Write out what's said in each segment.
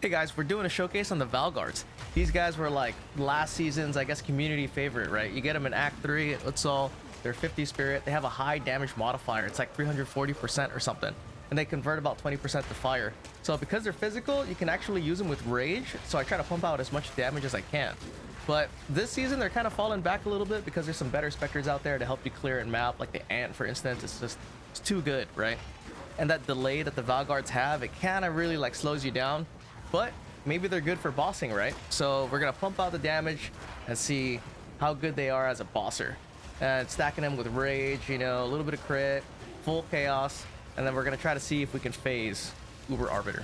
Hey guys, we're doing a showcase on the Vaal Guards. These guys were like last season's, I guess, community favorite, right? You get them in Act 3 at Utzaal. They're 50 spirit. They have a high damage modifier. It's like 340% or something. And they convert about 20% to fire. So because they're physical, you can actually use them with rage. So I try to pump out as much damage as I can. But this season, they're kind of falling back a little bit because there's some better spectres out there to help you clear and map. Like the Ant, for instance, it's too good, right? And that delay that the Vaal Guards have, it kind of really like slows you down. But maybe they're good for bossing, right? So we're gonna pump out the damage and see how good they are as a bosser. And stacking them with rage, you know, a little bit of crit, full chaos, and then we're gonna try to see if we can phase Uber Arbiter.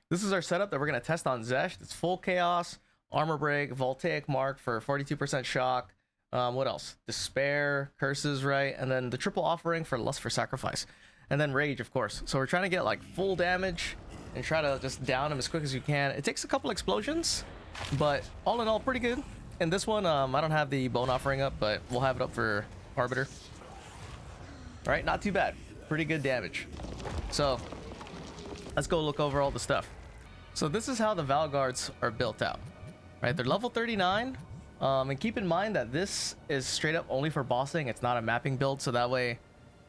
This is our setup that we're gonna test on Xesht. It's full chaos, armor break, voltaic mark for 42% shock. What else? Despair, curses, right? And then the triple offering for lust for sacrifice. And then rage, of course. So we're trying to get like full damage and try to just down him as quick as you can. It takes a couple explosions, but all in all, pretty good. And this one, I don't have the bone offering up, but we'll have it up for Arbiter. All right, not too bad. Pretty good damage. So let's go look over all the stuff. So this is how the Vaal Guards are built out, right? They're level 39. And keep in mind that this is straight up only for bossing. It's not a mapping build, so that way,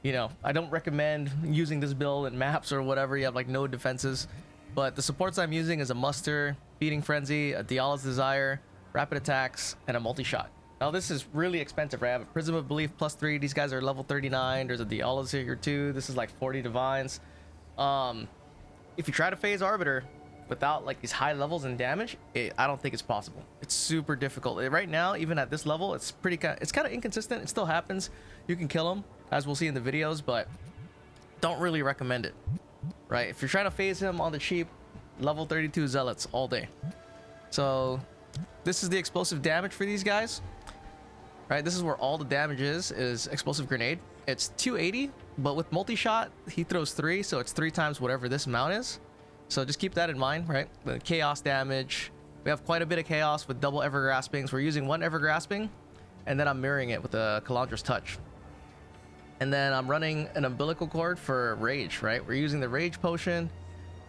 you know, I don't recommend using this build in maps or whatever. You have like no defenses. But the supports I'm using is a Muster, Beating Frenzy, a Diala's Desire, Rapid Attacks, and a Multi-Shot. Now this is really expensive, right? I have a Prism of Belief +3. These guys are level 39. There's a Diala's here too. This is like 40 Divines. If you try to phase Arbiter without like these high levels and damage, I don't think it's possible. It's super difficult. Right now, even at this level, it's kind of inconsistent. It still happens. You can kill him, as we'll see in the videos, but don't really recommend it, right? If you're trying to phase him on the cheap, level 32 zealots all day. So this is the explosive damage for these guys, right? This is where all the damage is explosive grenade. It's 280, but with multi-shot, he throws 3, so it's 3 times whatever this amount is. So just keep that in mind, right? The chaos damage, we have quite a bit of chaos with double ever graspings. We're using one ever grasping, and then I'm mirroring it with a Calandra's touch. And then I'm running an umbilical cord for rage, right? We're using the rage potion,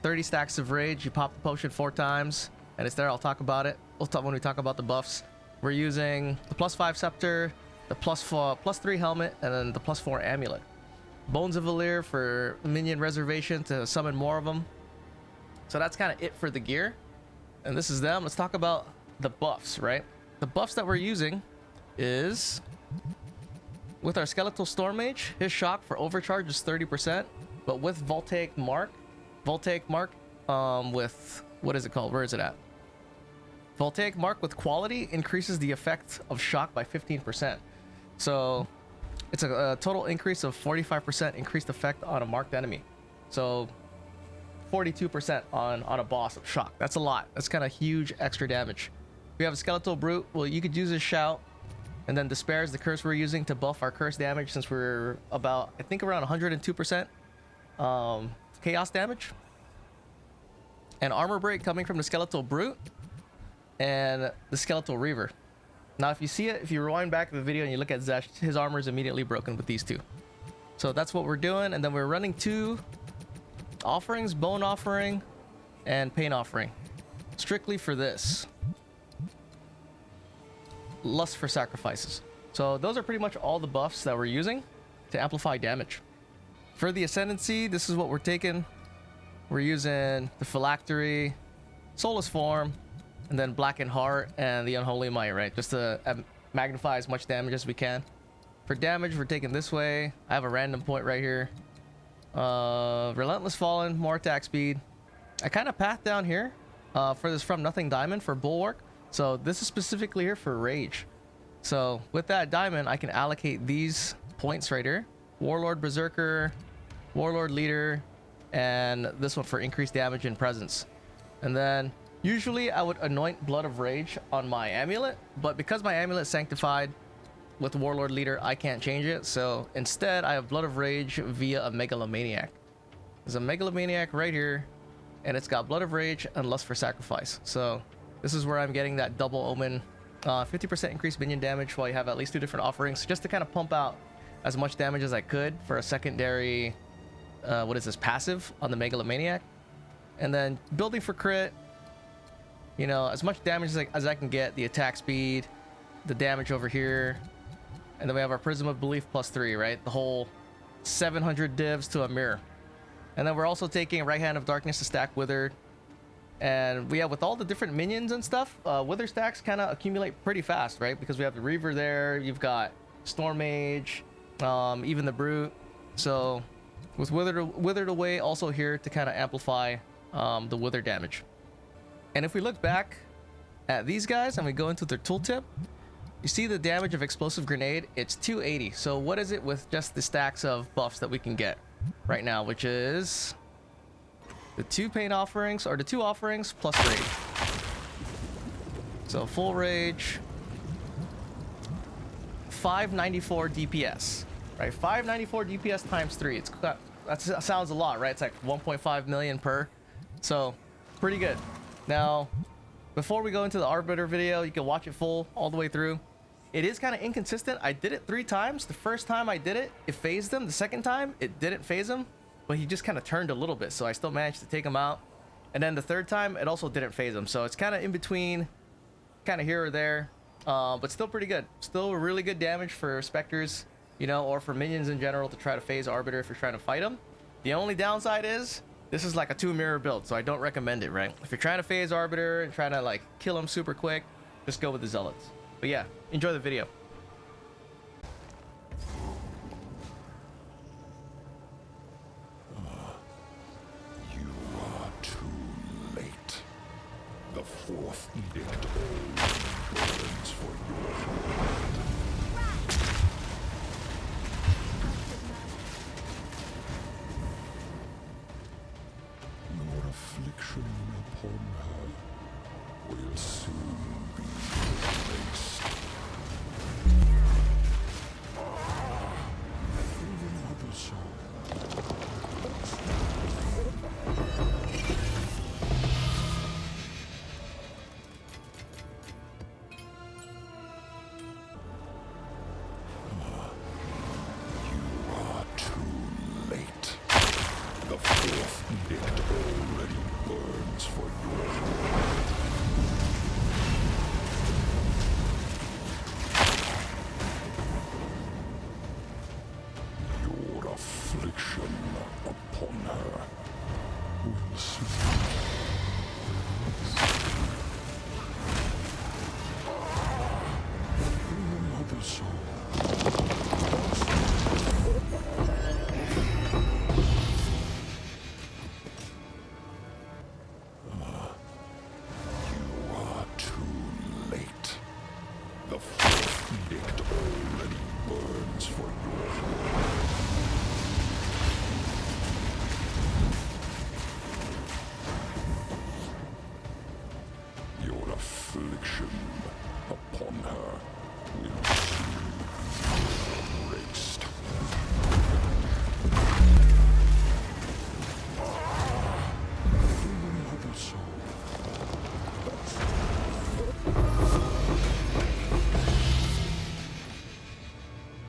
30 stacks of rage. You pop the potion 4 times, and it's there. I'll talk about it. We'll talk when we talk about the buffs. We're using the +5 scepter, the +3 helmet, and then the +4 amulet. Bones of Valir for minion reservation to summon more of them. So that's kind of it for the gear. And this is them. Let's talk about the buffs, right? The buffs that we're using is with our Skeletal Storm Mage, his shock for overcharge is 30%, but with Voltaic Mark, with, what is it called? Where is it at? Voltaic Mark with quality increases the effect of shock by 15%. So it's a total increase of 45% increased effect on a marked enemy. So 42% on a boss of shock. That's a lot. That's kind of huge extra damage. We have a Skeletal Brute. Well, you could use his shout. And then Despair is the curse we're using to buff our curse damage, since we're about, I think, around 102% chaos damage. And Armor Break coming from the Skeletal Brute and the Skeletal Reaver. Now, if you see it, if you rewind back to the video and you look at Xesht, his armor is immediately broken with these two. So that's what we're doing. And then we're running 2 offerings, Bone Offering and Pain Offering, strictly for this. Lust for sacrifices. So those are pretty much all the buffs that we're using to amplify damage. For the Ascendancy, this is what we're taking. We're using the Phylactery, Soulless Form, and then Blackened Heart and the Unholy Might, right? Just to magnify as much damage as we can. For damage, we're taking this way. I have a random point right here. Relentless Fallen, more attack speed. I kind of path down here for this From Nothing Diamond for Bulwark. So this is specifically here for rage. So with that diamond, I can allocate these points right here. Warlord Berserker, Warlord Leader, and this one for increased damage and presence. And then usually I would anoint Blood of Rage on my amulet, but because my amulet is sanctified with Warlord Leader, I can't change it. So instead I have Blood of Rage via a Megalomaniac. There's a Megalomaniac right here, and it's got Blood of Rage and Lust for Sacrifice. So this is where I'm getting that double omen, 50% increased minion damage while you have at least 2 different offerings, just to kind of pump out as much damage as I could for a secondary, what is this, passive on the Megalomaniac. And then building for crit, you know, as much damage as I can get, the attack speed, the damage over here, and then we have our Prism of Belief +3, right? The whole 700 divs to a mirror. And then we're also taking Right Hand of Darkness to stack Withered. And we have, with all the different minions and stuff, Wither stacks kind of accumulate pretty fast, right? Because we have the Reaver there, you've got Storm Mage, even the Brute. So with Withered Away also here to kind of amplify the Wither damage. And if we look back at these guys and we go into their tooltip, you see the damage of Explosive Grenade, it's 280. So what is it with just the stacks of buffs that we can get right now, which is the 2 Pain Offerings, or the 2 offerings plus Rage. So full Rage, 594 DPS, right? 594 DPS times 3. That sounds a lot, right? It's like 1.5 million per. So pretty good. Now, before we go into the Arbiter video, you can watch it full all the way through. It is kind of inconsistent. I did it 3 times. The first time I did it, it phased him. The second time, it didn't phase him, but he just kind of turned a little bit, so I still managed to take him out. And then the third time, it also didn't phase him, so it's kind of in between, kind of here or there, but still pretty good. Still really good damage for specters, you know, or for minions in general to try to phase Arbiter if you're trying to fight him. The only downside is this is like a 2-mirror build, so I don't recommend it, right? If you're trying to phase Arbiter and trying to like kill him super quick, just go with the Zealots. But yeah, enjoy the video. You are too late. The 4th edict burns for your heart. Your affliction upon her will soon be replaced. Another soul. You are too late. The 4th edict already burns for your heart. Your affliction upon her will soon another soul. You are too late. The 4th edict